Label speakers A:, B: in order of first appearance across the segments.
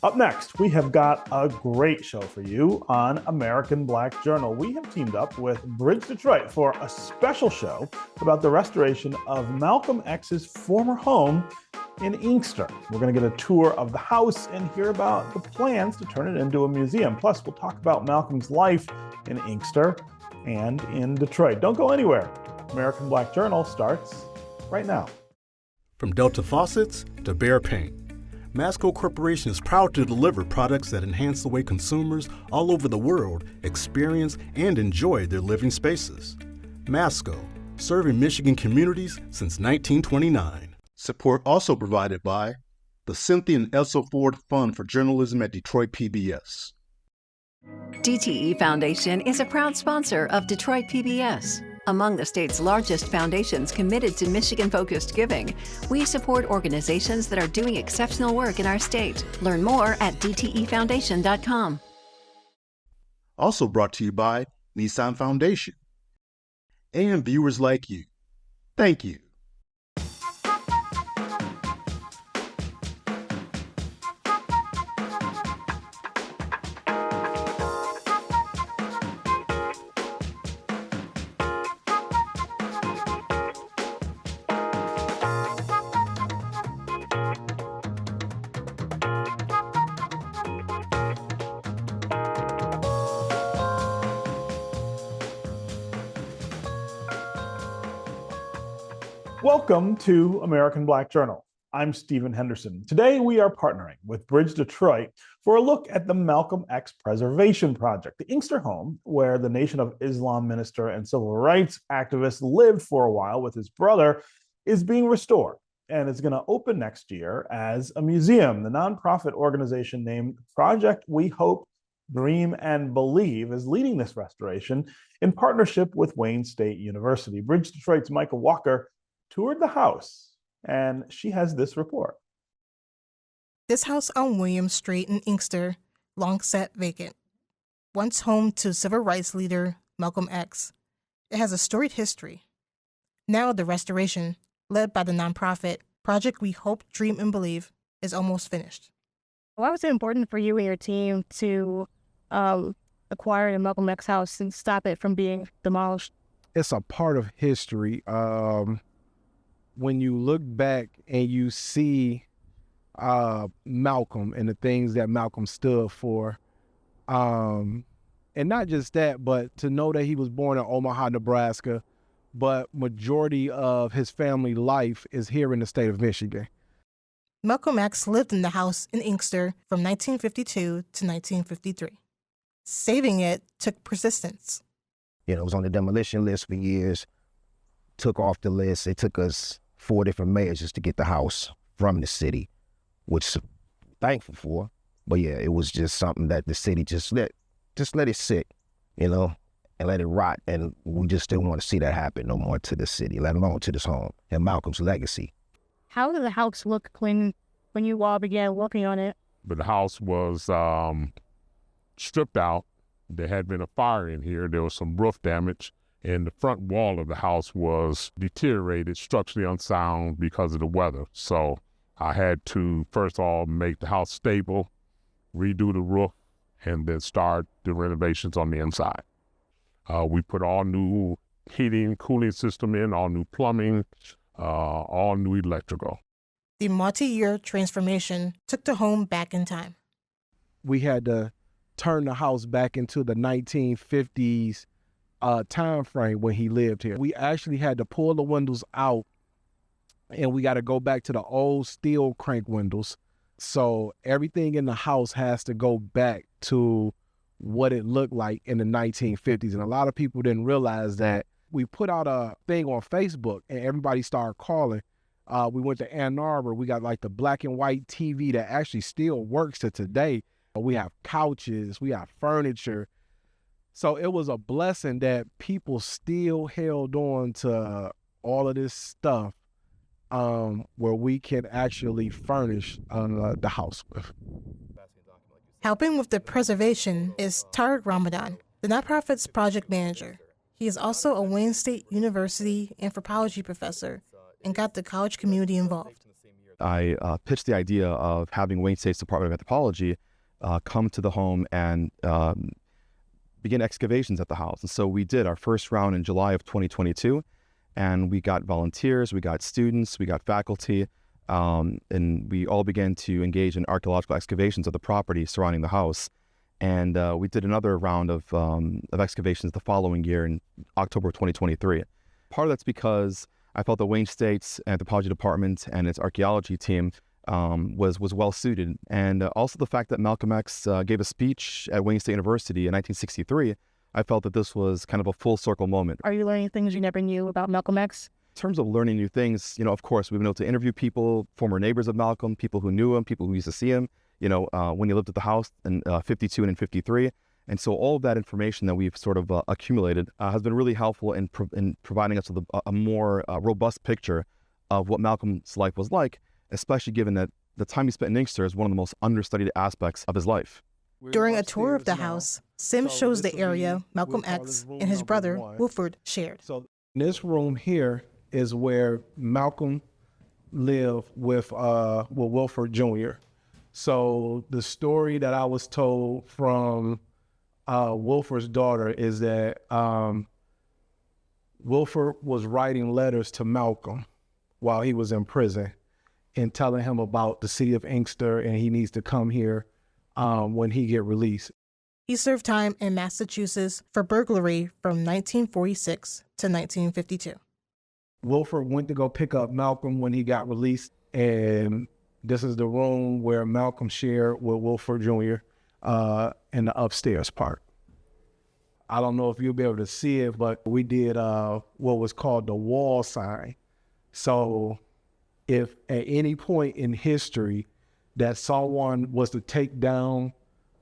A: Up next, we have got a great show for you on American Black Journal. We have teamed up with BridgeDetroit for a special show about the restoration of Malcolm X's former home in Inkster. We're going to get a tour of the house and hear about the plans to turn it into a museum. Plus, we'll talk about Malcolm's life in Inkster and in Detroit. Don't go anywhere. American Black Journal starts right now.
B: From Delta faucets to Behr paint, Masco Corporation is proud to deliver products that enhance the way consumers all over the world experience and enjoy their living spaces. Masco, serving Michigan communities since 1929.
C: Support also provided by the Cynthia and Elsa Ford Fund for Journalism at Detroit PBS.
D: DTE Foundation is a proud sponsor of Detroit PBS. Among the state's largest foundations committed to Michigan-focused giving, we support organizations that are doing exceptional work in our state. Learn more at dtefoundation.com.
C: Also brought to you by Nissan Foundation. And viewers like you. Thank you.
A: Welcome to American Black Journal. I'm Stephen Henderson. Today we are partnering with BridgeDetroit for a look at the Malcolm X Preservation Project, the Inkster home where the Nation of Islam minister and civil rights activist lived for a while with his brother, is being restored and is going to open next year as a museum. The nonprofit organization named Project We Hope, Dream, and Believe is leading this restoration in partnership with Wayne State University. BridgeDetroit's Micah Walker toured the house, and she has this report.
E: This house on William Street in Inkster long sat vacant. Once home to civil rights leader Malcolm X, it has a storied history. Now the restoration, led by the nonprofit Project We Hope, Dream, and Believe, is almost finished.
F: Why was it important for you and your team to acquire the Malcolm X house and stop it from being demolished?
G: It's a part of history. When you look back and you see Malcolm and the things that Malcolm stood for, and not just that, but to know that he was born in Omaha, Nebraska, but majority of his family life is here in the state of Michigan.
E: Malcolm X lived in the house in Inkster from 1952 to 1953. Saving it took persistence.
H: You know, it was on the demolition list for years, took off the list. It took us 4 different mayors just to get the house from the city, which I'm thankful for. But yeah, it was just something that the city just let it sit, you know, and let it rot. And we just didn't want to see that happen no more to the city, let alone to this home and Malcolm's legacy.
F: How did the house look when you all began working on it?
I: But the house was stripped out. There had been a fire in here. There was some roof damage. And the front wall of the house was deteriorated, structurally unsound because of the weather. So I had to, first of all, make the house stable, redo the roof, and then start the renovations on the inside. We put all new heating, cooling system in, all new plumbing, all new electrical.
E: The multi-year transformation took the home back in time.
G: We had to turn the house back into the 1950s time frame when he lived here. We actually had to pull the windows out, and we got to go back to the old steel crank windows. So everything in the house has to go back to what it looked like in the 1950s. And a lot of people didn't realize that. We put out a thing on Facebook, and everybody started calling. We went to Ann Arbor. We got like the black and white TV that actually still works to today. We have couches, we have furniture. So it was a blessing that people still held on to all of this stuff where we can actually furnish the house with.
E: Helping with the preservation is Tariq Ramadan, the nonprofit's project manager. He is also a Wayne State University anthropology professor and got the college community involved.
J: I pitched the idea of having Wayne State's Department of Anthropology come to the home and begin excavations at the house. And so we did our first round in July of 2022, and we got volunteers, we got students, we got faculty, and we all began to engage in archaeological excavations of the property surrounding the house. And we did another round of excavations the following year in October of 2023. Part of that's because I felt the Wayne State's Anthropology Department and its archaeology team was well suited. And also the fact that Malcolm X gave a speech at Wayne State University in 1963, I felt that this was kind of a full circle moment.
F: Are you learning things you never knew about Malcolm X?
J: In terms of learning new things, of course, we've been able to interview people, former neighbors of Malcolm, people who knew him, people who used to see him, when he lived at the house in 52 and in 53. And so all of that information that we've sort of accumulated has been really helpful in providing us with a more robust picture of what Malcolm's life was like, especially given that the time he spent in Inkster is one of the most understudied aspects of his life.
E: During a tour of the house, Sim shows the area Malcolm X and his brother, Wilford, shared.
G: So this room here is where Malcolm lived with Wilford Jr. So the story that I was told from Wilford's daughter is that Wilford was writing letters to Malcolm while he was in prison and telling him about the city of Inkster, and he needs to come here when he get released.
E: He served time in Massachusetts for burglary from 1946 to 1952.
G: Wilford went to go pick up Malcolm when he got released, and this is the room where Malcolm shared with Wilford Jr. In the upstairs part. I don't know if you'll be able to see it, but we did what was called the wall sign. So if at any point in history that someone was to take down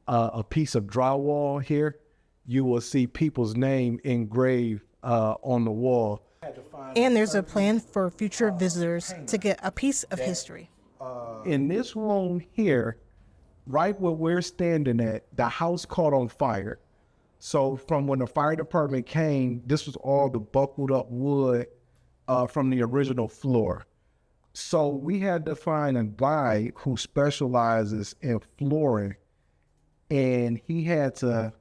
G: a piece of drywall here, you will see people's name engraved on the wall.
E: And there's a plan for future visitors to get a piece of history.
G: In this room here, right where we're standing at, the house caught on fire. So from when the fire department came, this was all the buckled up wood from the original floor. So we had to find a guy who specializes in flooring, and he had to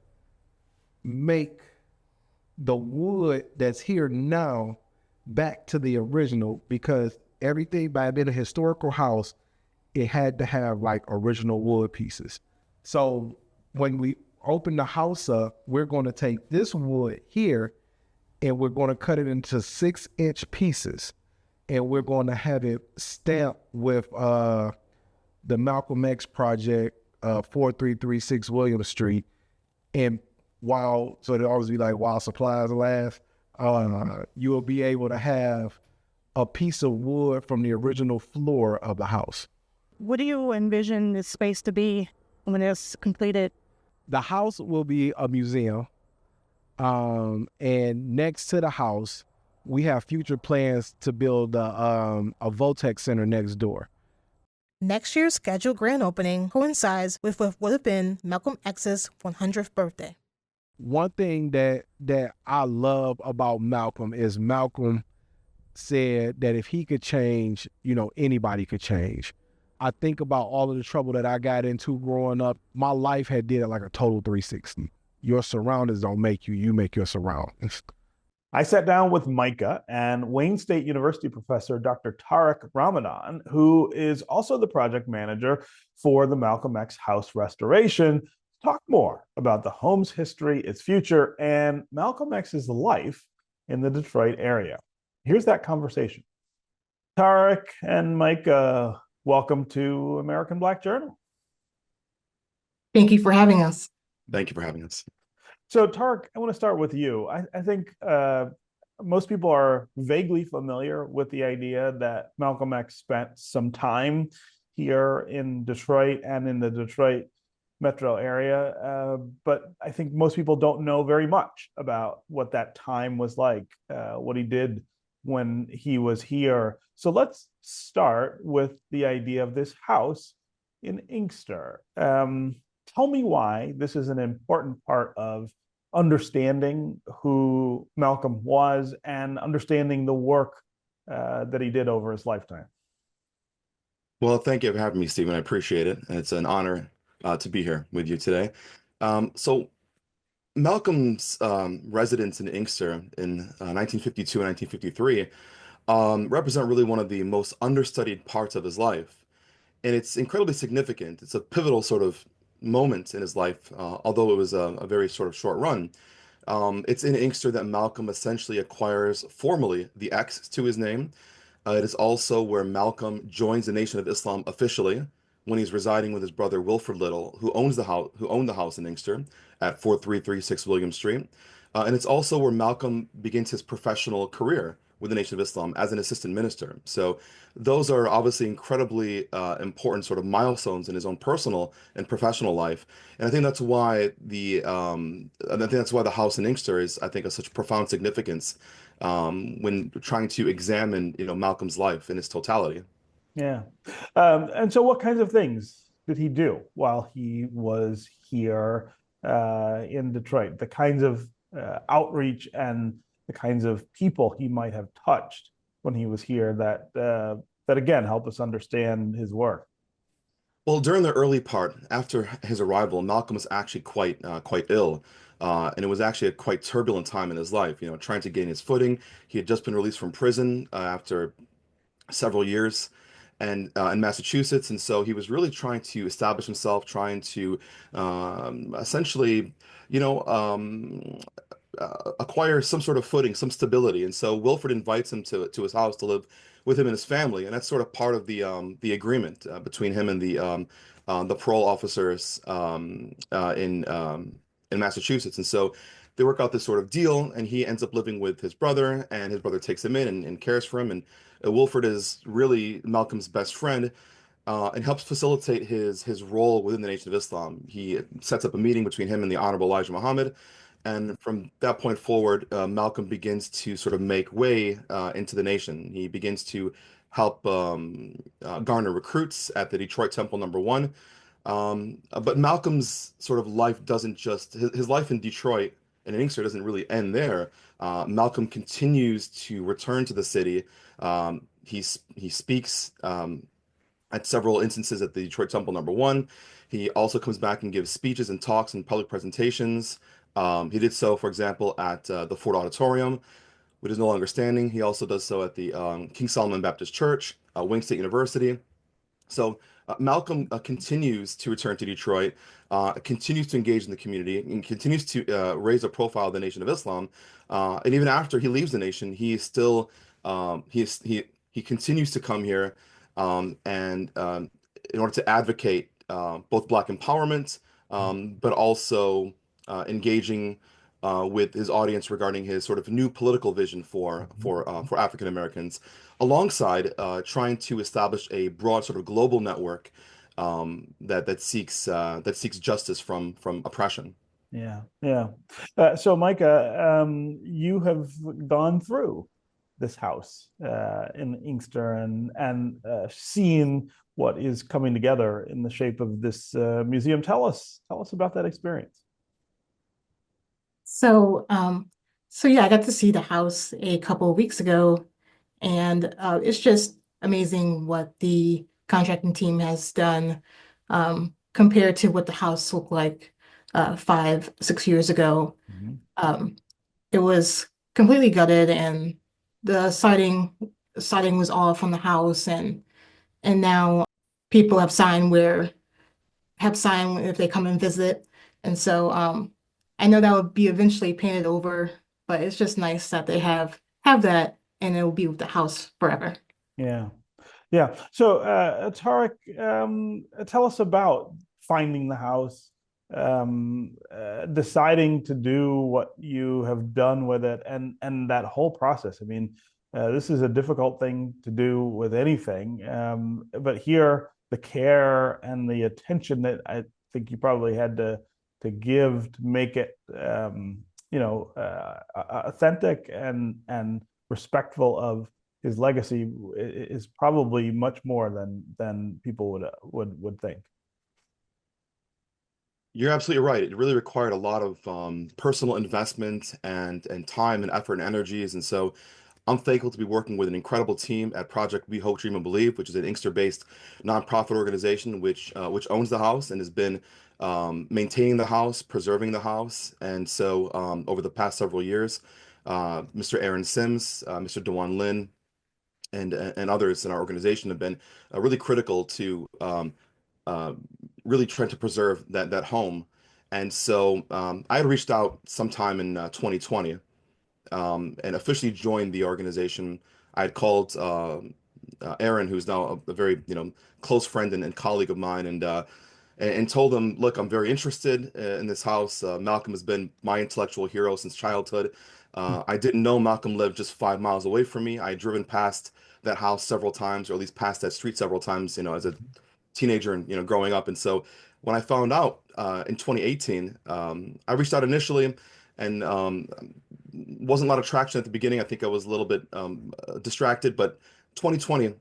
G: make the wood that's here now back to the original, because everything, by being a historical house, it had to have like original wood pieces. So when we open the house up, we're going to take this wood here and we're going to cut it into 6-inch pieces, and we're going to have it stamped with the Malcolm X Project, 4336 William Street. And so it'll always be like, while supplies last, you will be able to have a piece of wood from the original floor of the house.
F: What do you envision this space to be when it's completed?
G: The house will be a museum. And next to the house, we have future plans to build a Votex Center next door.
E: Next year's scheduled grand opening coincides with what would have been Malcolm X's 100th birthday.
G: One thing that I love about Malcolm is Malcolm said that if he could change, anybody could change. I think about all of the trouble that I got into growing up. My life had did like a total 360. Your surroundings don't make you, you make your surroundings.
A: I sat down with Micah and Wayne State University professor Dr. Tariq Ramadan, who is also the project manager for the Malcolm X house restoration, to talk more about the home's history, its future, and Malcolm X's life in the Detroit area. Here's that conversation. Tariq and Micah, welcome to American Black Journal.
E: Thank you for having us.
C: Thank you for having us.
A: So Tariq, I want to start with you. I think most people are vaguely familiar with the idea that Malcolm X spent some time here in Detroit and in the Detroit metro area, but I think most people don't know very much about what that time was like, what he did when he was here. So let's start with the idea of this house in Inkster. Tell me why this is an important part of understanding who Malcolm was and understanding the work that he did over his lifetime.
K: Well, thank you for having me, Stephen. I appreciate it. It's an honor to be here with you today. So Malcolm's residence in Inkster in 1952 and 1953 represent really one of the most understudied parts of his life. And it's incredibly significant. It's a pivotal sort of moment in his life, although it was a very sort of short run. It's in Inkster that Malcolm essentially acquires formally the X to his name. It is also where Malcolm joins the Nation of Islam officially when he's residing with his brother Wilfred Little, who owned the house in Inkster at 4336 William Street. And it's also where Malcolm begins his professional career with the Nation of Islam as an assistant minister. So those are obviously incredibly important sort of milestones in his own personal and professional life. And I think that's why the house in Inkster is, I think, of such profound significance when trying to examine, Malcolm's life in its totality.
A: Yeah. And so, what kinds of things did he do while he was here in Detroit? The kinds of outreach and the kinds of people he might have touched when he was here that again help us understand his work.
K: Well, during the early part, after his arrival, Malcolm was actually quite ill. And it was actually a quite turbulent time in his life, trying to gain his footing. He had just been released from prison after several years in Massachusetts, and so he was really trying to establish himself, trying to essentially, you know, um, acquire some sort of footing, some stability. And so Wilfred invites him to his house to live with him and his family, and that's sort of part of the agreement between him and the parole officers in Massachusetts. And so they work out this sort of deal, and he ends up living with his brother, and his brother takes him in and cares for him. And Wilfred is really Malcolm's best friend. And helps facilitate his role within the Nation of Islam. He sets up a meeting between him and the Honorable Elijah Muhammad, and from that point forward, Malcolm begins to sort of make way into the nation. He begins to help garner recruits at the Detroit Temple Number One. But Malcolm's sort of life doesn't just, his life in Detroit and in Inkster doesn't really end there. Malcolm continues to return to the city. He speaks at several instances at the Detroit Temple Number One. He also comes back and gives speeches and talks and public presentations. He did so, for example, at the Ford Auditorium, which is no longer standing. He also does so at the King Solomon Baptist Church, Wayne State University. So Malcolm continues to return to Detroit, continues to engage in the community, and continues to raise the profile of the Nation of Islam. And even after he leaves the nation, he is still he continues to come here and in order to advocate both Black empowerment, but also engaging with his audience regarding his sort of new political vision for African Americans, alongside trying to establish a broad sort of global network that seeks justice from oppression.
A: Yeah, yeah. So, Micah, you have gone through this house in Inkster and seen what is coming together in the shape of this museum. Tell us about that experience.
E: So, so yeah, I got to see the house a couple of weeks ago, and it's just amazing what the contracting team has done compared to what the house looked like 5, 6 years ago. Um, it was completely gutted, and the siding was off on the house, and now people have signed if they come and visit. And so I know that would be eventually painted over, but it's just nice that they have that and it will be with the house forever.
A: Yeah, yeah. So, Tarek, tell us about finding the house, deciding to do what you have done with it, and that whole process. I mean, this is a difficult thing to do with anything, but here the care and the attention that I think you probably had to give to make it, authentic and respectful of his legacy is probably much more than people would think.
K: You're absolutely right. It really required a lot of personal investment and time and effort and energies. And so I'm thankful to be working with an incredible team at Project We Hope, Dream, and Believe, which is an Inkster-based nonprofit organization which owns the house and has been maintaining the house, preserving the house. And so over the past several years, Mr. Aaron Sims, Mr. Dewan Lin, and others in our organization have been really critical to uh, really trying to preserve that home. And so I had reached out sometime in 2020 and officially joined the organization. I had called Aaron, who's now a very close friend and colleague of mine, and told him, look, I'm very interested in this house. Malcolm has been my intellectual hero since childhood. I didn't know Malcolm lived just 5 miles away from me. I had driven past that house several times, or at least past that street several times, as a teenager and growing up. And so when I found out in 2018, I reached out initially, and wasn't a lot of traction at the beginning. I think I was a little bit distracted, but 2020,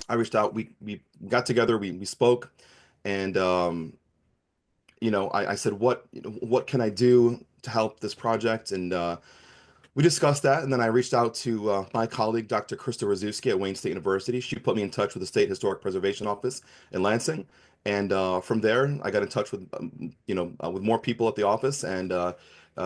K: I reached out. We got together. We spoke, and I said, what can I do to help this project? And we discussed that, and then I reached out to my colleague, Dr. Krista Rzuski at Wayne State University. She put me in touch with the State Historic Preservation Office in Lansing, and from there, I got in touch with with more people at the office, and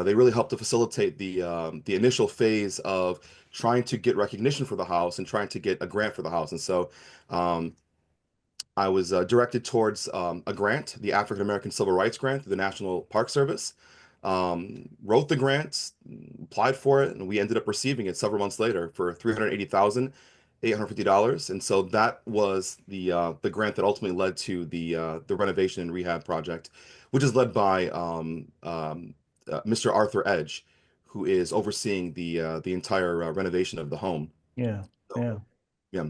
K: they really helped to facilitate the initial phase of trying to get recognition for the house and trying to get a grant for the house. And so I was directed towards a grant, the African American Civil Rights Grant through the National Park Service. Wrote the grant, applied for it, and we ended up receiving it several months later for $380,850. And so that was the grant that ultimately led to the renovation and rehab project, which is led by Mr. Arthur Edge, who is overseeing the entire renovation of the home.
A: Yeah, yeah.
K: Yeah.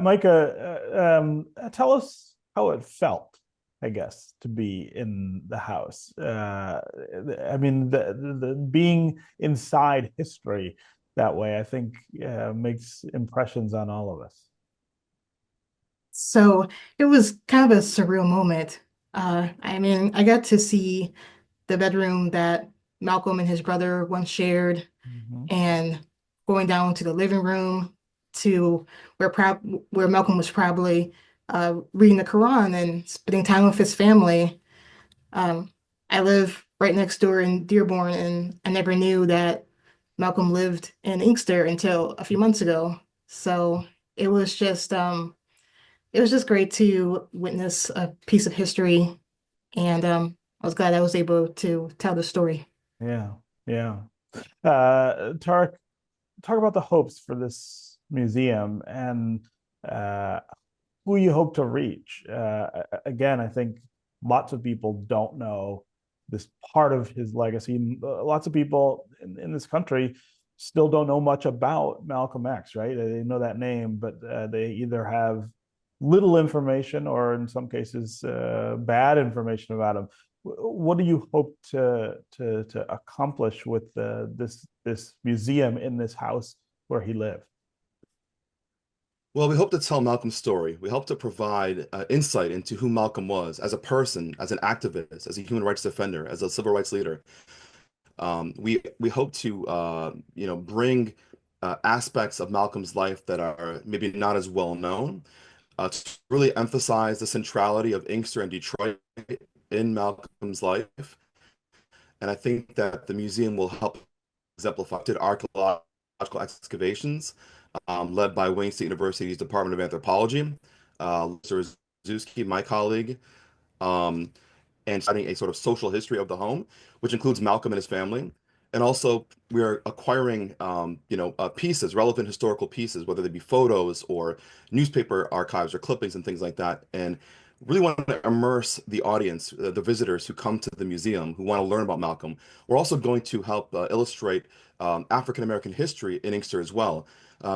A: Micah, tell us how it felt, I guess, to be in the house. I mean, the being inside history that way, I think, makes impressions on all of us.
E: So it was kind of a surreal moment. I mean, I got to see the bedroom that Malcolm and his brother once shared, and going down to the living room to where Malcolm was probably reading the Quran and spending time with his family. I live right next door in Dearborn, and I never knew that Malcolm lived in Inkster until a few months ago. So it was just great to witness a piece of history, and I was glad I was able to tell the story.
A: Yeah, yeah. Tarek, talk about the hopes for this museum and who you hope to reach. Again, I think lots of people don't know this part of his legacy. Lots of people in this country still don't know much about Malcolm X, right? They know that name, but they either have little information or in some cases bad information about him. What do you hope to accomplish with this museum in this house where he lived?
K: Well, we hope to tell Malcolm's story. We hope to provide insight into who Malcolm was as a person, as an activist, as a human rights defender, as a civil rights leader. We hope to bring aspects of Malcolm's life that are maybe not as well known, to really emphasize the centrality of Inkster and Detroit in Malcolm's life. And I think that the museum will help exemplify archaeological excavations led by Wayne State University's Department of Anthropology, Mr. Rzuski, my colleague, and studying a sort of social history of the home, which includes Malcolm and his family. And also, we are acquiring, pieces, relevant historical pieces, whether they be photos or newspaper archives or clippings and things like that. And really want to immerse the audience, the visitors who come to the museum, who want to learn about Malcolm. We're also going to help illustrate African-American history in Inkster as well.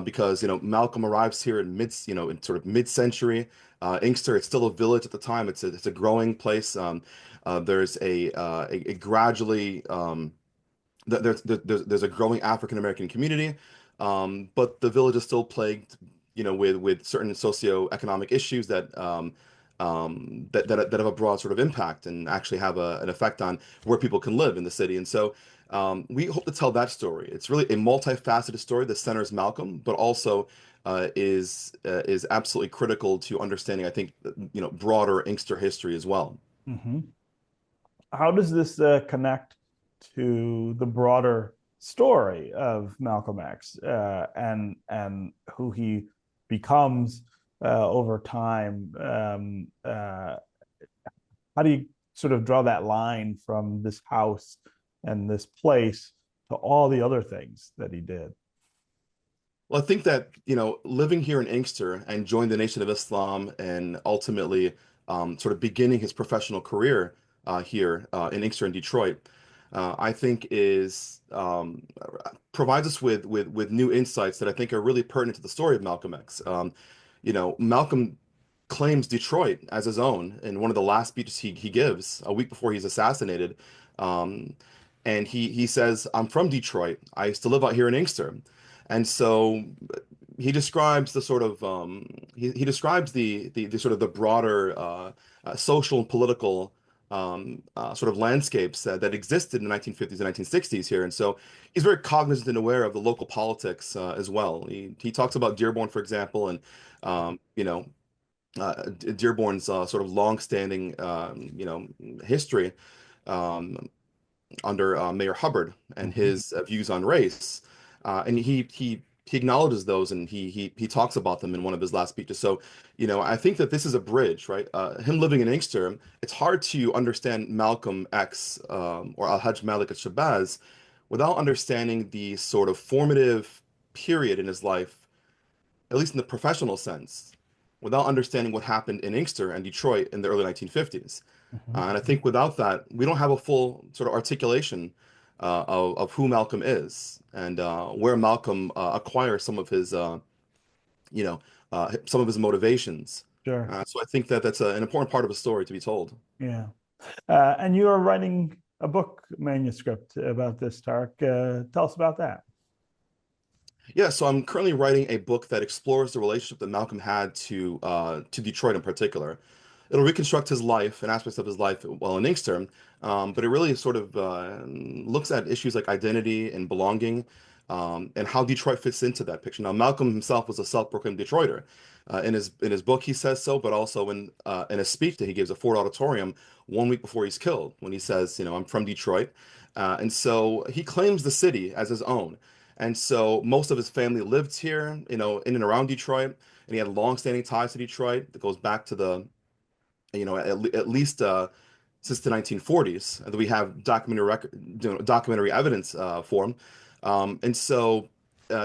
K: Because Malcolm arrives here in sort of mid-century. Inkster, it's still a village at the time. It's a growing place. There's a gradually there's a growing African American community, but the village is still plagued, with certain socioeconomic issues that that have a broad sort of impact and actually have an effect on where people can live in the city. And so we hope to tell that story. It's really a multifaceted story that centers Malcolm, but also is absolutely critical to understanding, I think, broader Inkster history as well.
A: Mm-hmm. How does this connect to the broader story of Malcolm X and who he becomes over time? How do you sort of draw that line from this house and this place to all the other things that he did?
K: Well, I think that, living here in Inkster and joining the Nation of Islam and ultimately sort of beginning his professional career here in Inkster and Detroit, I think is provides us with new insights that I think are really pertinent to the story of Malcolm X. Malcolm claims Detroit as his own in one of the last speeches he gives a week before he's assassinated. Um, and he says, "I'm from Detroit. I used to live out here in Inkster." And so he describes the sort of he describes the sort of the broader social and political sort of landscapes that existed in the 1950s and 1960s here. And so he's very cognizant and aware of the local politics as well. He talks about Dearborn, for example, and Dearborn's sort of longstanding history under Mayor Hubbard and his views on race. And he acknowledges those and he talks about them in one of his last speeches. So, I think that this is a bridge, right? Him living in Inkster, it's hard to understand Malcolm X or Al-Hajj Malik al-Shabazz without understanding the sort of formative period in his life, at least in the professional sense, without understanding what happened in Inkster and Detroit in the early 1950s. And I think without that, we don't have a full sort of articulation of who Malcolm is and where Malcolm acquires some of his motivations.
A: Sure.
K: So I think that that's an important part of a story to be told.
A: Yeah. And you are writing a book manuscript about this, Tarek. Tell us about that.
K: Yeah, so I'm currently writing a book that explores the relationship that Malcolm had to Detroit in particular. It'll reconstruct his life and aspects of his life while in Inkster, but it really sort of looks at issues like identity and belonging, and how Detroit fits into that picture. Now, Malcolm himself was a self-proclaimed Detroiter. In his book, he says so, but also in a speech that he gives at Ford Auditorium 1 week before he's killed, when he says, "I'm from Detroit," and so he claims the city as his own. And so most of his family lived here, in and around Detroit, and he had long-standing ties to Detroit that goes back to at least since the 1940s that we have documentary evidence for him. And so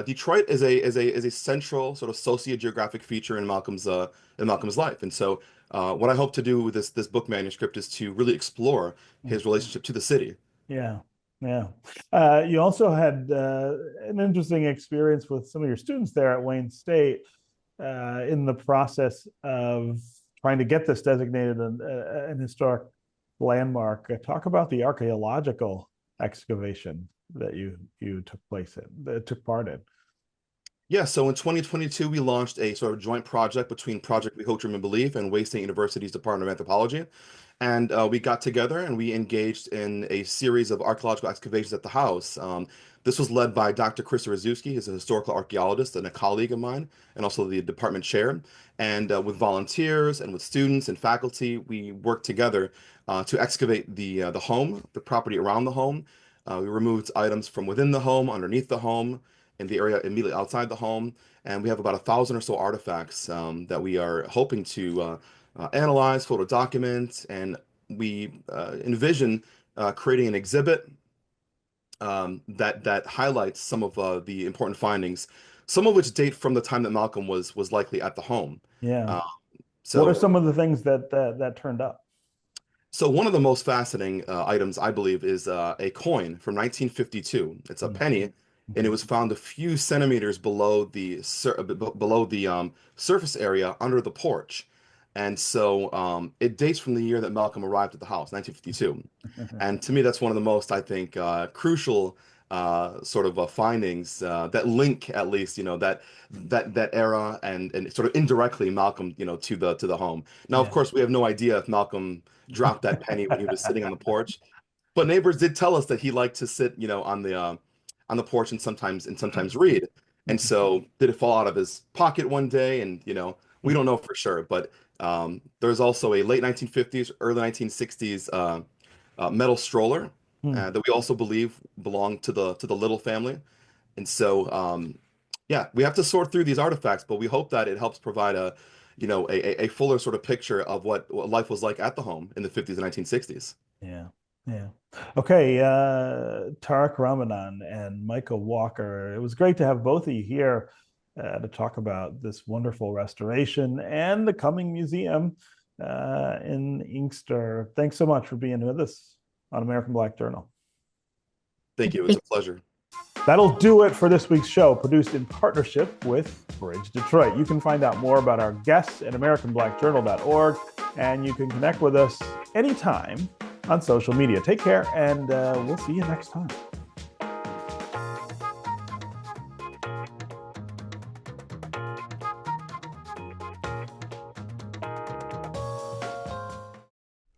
K: Detroit is a central sort of sociogeographic feature in Malcolm's life. And so what I hope to do with this book manuscript is to really explore his relationship to the city.
A: Yeah. Yeah. You also had an interesting experience with some of your students there at Wayne State in the process of trying to get this designated an historic landmark. Talk about the archaeological excavation that you took part in.
K: Yeah, so in 2022, we launched a sort of joint project between Project We Hope, Dream, and Believe and Wayne State University's Department of Anthropology. And we got together and we engaged in a series of archaeological excavations at the house. This was led by Dr. Chris Rzuski, who's a historical archaeologist and a colleague of mine, and also the department chair. And with volunteers and with students and faculty, we worked together to excavate the home, the property around the home. We removed items from within the home, underneath the home, in the area immediately outside the home. And we have about 1,000 or so artifacts that we are hoping to analyze, photo document, and we envision creating an exhibit that highlights some of the important findings, some of which date from the time that Malcolm was likely at the home.
A: Yeah.
K: So
A: what are some of the things that turned up?
K: So one of the most fascinating items, I believe, is a coin from 1952. It's a penny, and it was found a few centimeters below the surface area under the porch. And so it dates from the year that Malcolm arrived at the house, 1952. And to me, that's one of the most, I think, crucial sort of findings that link at least that era and sort of indirectly Malcolm to the home. Now, of
A: Yeah.
K: course, we have no idea if Malcolm dropped that penny when he was sitting on the porch, but neighbors did tell us that he liked to sit on the porch and sometimes read. And so did it fall out of his pocket one day? And we don't know for sure, but there's also a late 1950s, early 1960s metal stroller that we also believe belonged to the Little family. And so yeah, we have to sort through these artifacts, but we hope that it helps provide a fuller sort of picture of what life was like at the home in the 50s and 1960s.
A: Yeah. Yeah. Okay. Tariq Ramadan and Micah Walker. It was great to have both of you here to talk about this wonderful restoration and the coming museum in Inkster. Thanks so much for being with us on American Black Journal.
K: Thank you. It was a pleasure.
A: That'll do it for this week's show, produced in partnership with BridgeDetroit. You can find out more about our guests at AmericanBlackJournal.org, and you can connect with us anytime on social media. Take care, and we'll see you next time.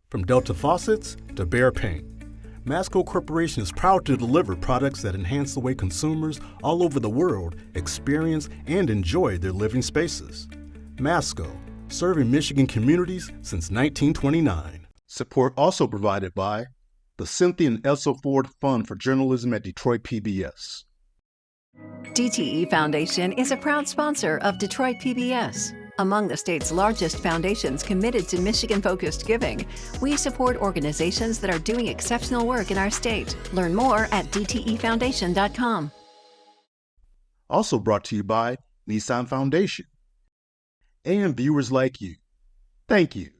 B: From Delta faucets to Behr paint, Masco Corporation is proud to deliver products that enhance the way consumers all over the world experience and enjoy their living spaces. Masco, serving Michigan communities since 1929.
C: Support also provided by the Cynthia and Elsa Ford Fund for Journalism at Detroit PBS.
D: DTE Foundation is a proud sponsor of Detroit PBS. Among the state's largest foundations committed to Michigan-focused giving, we support organizations that are doing exceptional work in our state. Learn more at dtefoundation.com.
C: Also brought to you by Nissan Foundation. And viewers like you, thank you.